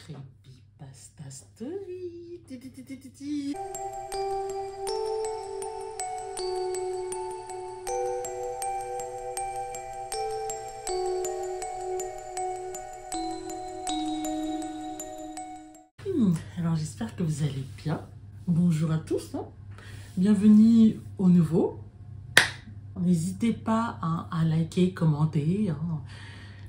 Creepypasta Story. Ti, ti, ti, ti, ti, ti. Alors j'espère que vous allez bien. Bonjour à tous, hein. Bienvenue au nouveau. N'hésitez pas à liker, commenter, hein.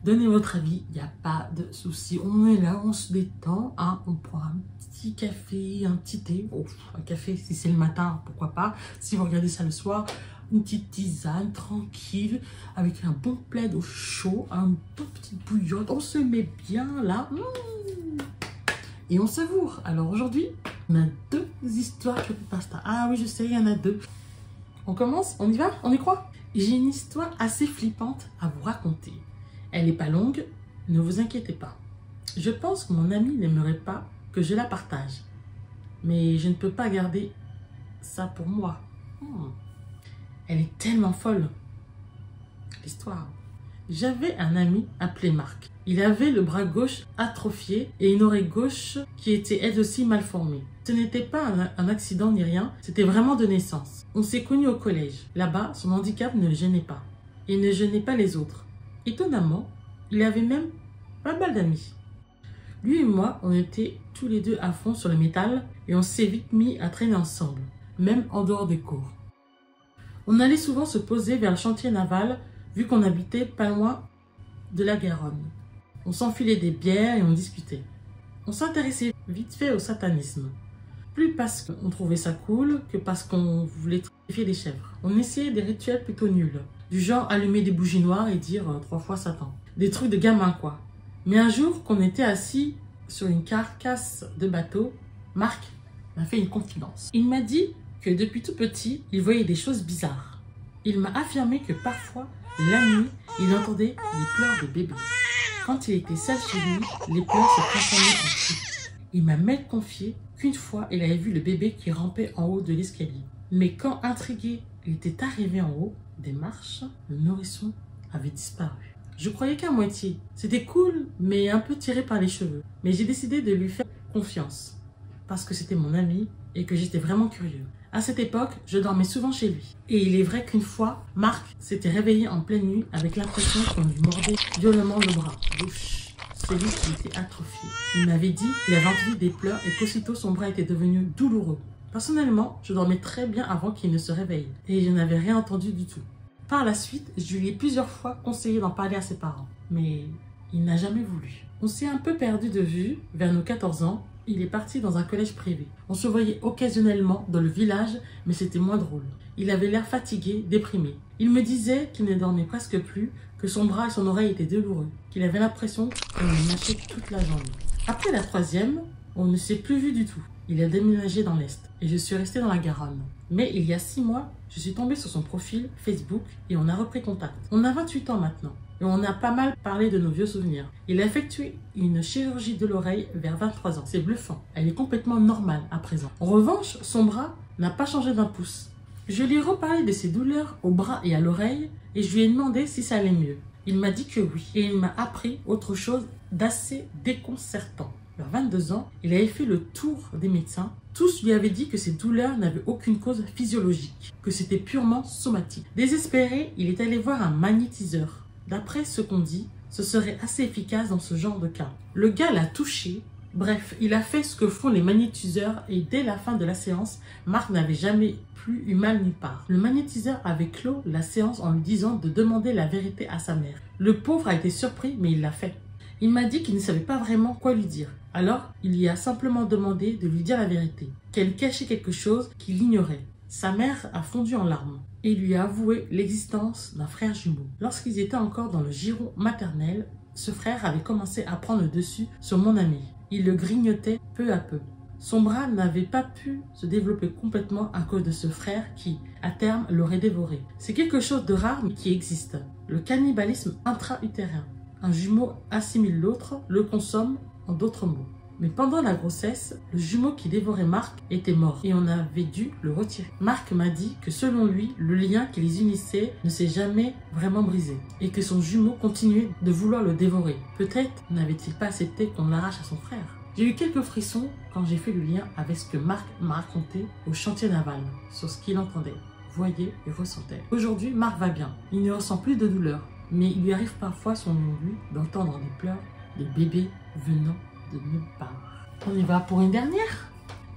Donnez votre avis, il n'y a pas de souci. On est là, on se détend, hein. On prend un petit café, un petit thé. Oh, un café si c'est le matin, pourquoi pas. Si vous regardez ça le soir, une petite tisane tranquille avec un bon plaid au chaud, un bon petit bouillon. On se met bien là. Et on savoure. Alors aujourd'hui, on a deux histoires creepypasta. Ah oui, je sais, il y en a deux. On commence? On y va? On y croit? J'ai une histoire assez flippante à vous raconter. Elle n'est pas longue, ne vous inquiétez pas. Je pense que mon ami n'aimerait pas que je la partage. Mais je ne peux pas garder ça pour moi. Elle est tellement folle. L'histoire. J'avais un ami appelé Marc. Il avait le bras gauche atrophié et une oreille gauche qui était elle aussi mal formée. Ce n'était pas un accident ni rien, c'était vraiment de naissance. On s'est connus au collège. Là-bas, son handicap ne le gênait pas. Il ne gênait pas les autres. Étonnamment, il avait même pas mal d'amis. Lui et moi, on était tous les deux à fond sur le métal et on s'est vite mis à traîner ensemble, même en dehors des cours. On allait souvent se poser vers le chantier naval vu qu'on habitait pas loin de la Garonne. On s'enfilait des bières et on discutait. On s'intéressait vite fait au satanisme. Plus parce qu'on trouvait ça cool que parce qu'on voulait terrifier les chèvres. On essayait des rituels plutôt nuls. Du genre allumer des bougies noires et dire 3 fois Satan. Des trucs de gamin quoi. Mais un jour qu'on était assis sur une carcasse de bateau, Marc m'a fait une confidence. Il m'a dit que depuis tout petit, il voyait des choses bizarres. Il m'a affirmé que parfois, la nuit, il entendait les pleurs de bébés. Quand il était seul chez lui, les pleurs se transformaient en cris. Il m'a même confié qu'une fois, il avait vu le bébé qui rampait en haut de l'escalier. Mais quand, intrigué, il était arrivé en haut des marches, le nourrisson avait disparu. Je croyais qu'à moitié. C'était cool, mais un peu tiré par les cheveux. Mais j'ai décidé de lui faire confiance. Parce que c'était mon ami et que j'étais vraiment curieux. À cette époque, je dormais souvent chez lui. Et il est vrai qu'une fois, Marc s'était réveillé en pleine nuit avec l'impression qu'on lui mordait violemment le bras gauche, celui qui était atrophié. Il m'avait dit qu'il avait entendu des pleurs et qu'aussitôt son bras était devenu douloureux. Personnellement, je dormais très bien avant qu'il ne se réveille et je n'avais rien entendu du tout. Par la suite, je lui ai plusieurs fois conseillé d'en parler à ses parents, mais il n'a jamais voulu. On s'est un peu perdu de vue vers nos 14 ans. Il est parti dans un collège privé. On se voyait occasionnellement dans le village, mais c'était moins drôle. Il avait l'air fatigué, déprimé. Il me disait qu'il ne dormait presque plus, que son bras et son oreille étaient douloureux, qu'il avait l'impression qu'on le mâchait toute la journée. Après la 3e, on ne s'est plus vu du tout. Il a déménagé dans l'Est et je suis restée dans la Garonne. Mais il y a 6 mois, je suis tombée sur son profil Facebook et on a repris contact. On a 28 ans maintenant. Et on a pas mal parlé de nos vieux souvenirs. Il a effectué une chirurgie de l'oreille vers 23 ans. C'est bluffant. Elle est complètement normale à présent. En revanche, son bras n'a pas changé d'un pouce. Je lui ai reparlé de ses douleurs au bras et à l'oreille et je lui ai demandé si ça allait mieux. Il m'a dit que oui. Et il m'a appris autre chose d'assez déconcertant. Vers 22 ans, il avait fait le tour des médecins. Tous lui avaient dit que ses douleurs n'avaient aucune cause physiologique, que c'était purement somatique. Désespéré, il est allé voir un magnétiseur. D'après ce qu'on dit, ce serait assez efficace dans ce genre de cas. Le gars l'a touché. Bref, il a fait ce que font les magnétiseurs et dès la fin de la séance, Marc n'avait jamais plus eu mal nulle part. Le magnétiseur avait clos la séance en lui disant de demander la vérité à sa mère. Le pauvre a été surpris, mais il l'a fait. Il m'a dit qu'il ne savait pas vraiment quoi lui dire. Alors, il lui a simplement demandé de lui dire la vérité, qu'elle cachait quelque chose qu'il ignorait. Sa mère a fondu en larmes et lui a avoué l'existence d'un frère jumeau. Lorsqu'ils étaient encore dans le giron maternel, ce frère avait commencé à prendre le dessus sur mon ami. Il le grignotait peu à peu. Son bras n'avait pas pu se développer complètement à cause de ce frère qui, à terme, l'aurait dévoré. C'est quelque chose de rare mais qui existe. Le cannibalisme intra-utérin. Un jumeau assimile l'autre, le consomme, en d'autres mots. Mais pendant la grossesse, le jumeau qui dévorait Marc était mort et on avait dû le retirer. Marc m'a dit que selon lui, le lien qui les unissait ne s'est jamais vraiment brisé et que son jumeau continuait de vouloir le dévorer. Peut-être n'avait-il pas accepté qu'on l'arrache à son frère. J'ai eu quelques frissons quand j'ai fait le lien avec ce que Marc m'a raconté au chantier naval, sur ce qu'il entendait, voyait et ressentait. Aujourd'hui, Marc va bien. Il ne ressent plus de douleur, mais il lui arrive parfois, selon lui, d'entendre des pleurs de bébés venant de nulle part. On y va pour une dernière?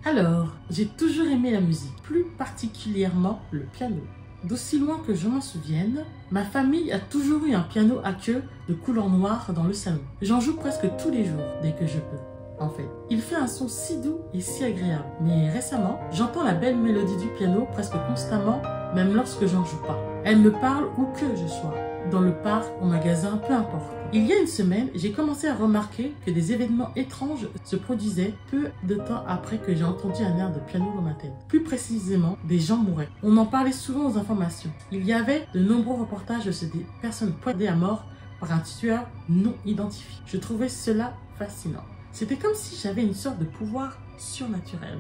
Alors, j'ai toujours aimé la musique, plus particulièrement le piano. D'aussi loin que je m'en souvienne, ma famille a toujours eu un piano à queue de couleur noire dans le salon. J'en joue presque tous les jours, dès que je peux. En fait, il fait un son si doux et si agréable. Mais récemment, j'entends la belle mélodie du piano presque constamment, même lorsque j'en joue pas. Elle me parle où que je sois, dans le parc, au magasin, peu importe. Il y a une semaine, j'ai commencé à remarquer que des événements étranges se produisaient peu de temps après que j'ai entendu un air de piano dans ma tête. Plus précisément, des gens mouraient. On en parlait souvent aux informations. Il y avait de nombreux reportages sur des personnes poignardées à mort par un tueur non identifié. Je trouvais cela fascinant. C'était comme si j'avais une sorte de pouvoir surnaturel.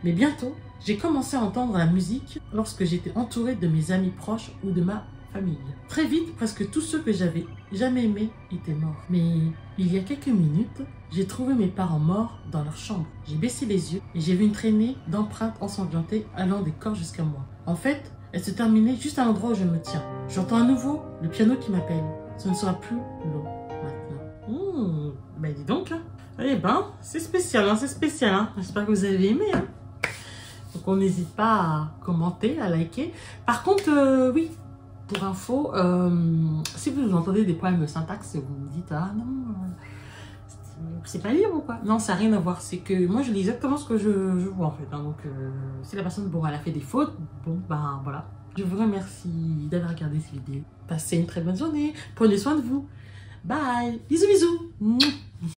Mais bientôt, j'ai commencé à entendre la musique lorsque j'étais entourée de mes amis proches ou de ma famille. Très vite, presque tous ceux que j'avais jamais aimés étaient morts. Mais il y a quelques minutes, j'ai trouvé mes parents morts dans leur chambre. J'ai baissé les yeux et j'ai vu une traînée d'empreintes ensanglantées allant des corps jusqu'à moi. En fait, elle se terminait juste à l'endroit où je me tiens. J'entends à nouveau le piano qui m'appelle. Ce ne sera plus long maintenant. Ben dis donc. Eh ben, c'est spécial, hein, c'est spécial. Hein. J'espère que vous avez aimé. Hein. Donc on n'hésite pas à commenter, à liker. Par contre, oui, pour info, si vous entendez des problèmes de syntaxe, vous me dites, ah non, c'est pas lire ou quoi? Non, ça n'a rien à voir. C'est que moi, je lis exactement ce que je vois en fait. Hein. Donc, si la personne, bon, elle a fait des fautes, bon, ben voilà. Je vous remercie d'avoir regardé cette vidéo. Passez une très bonne journée. Prenez soin de vous. Bye. Bisous, bisous.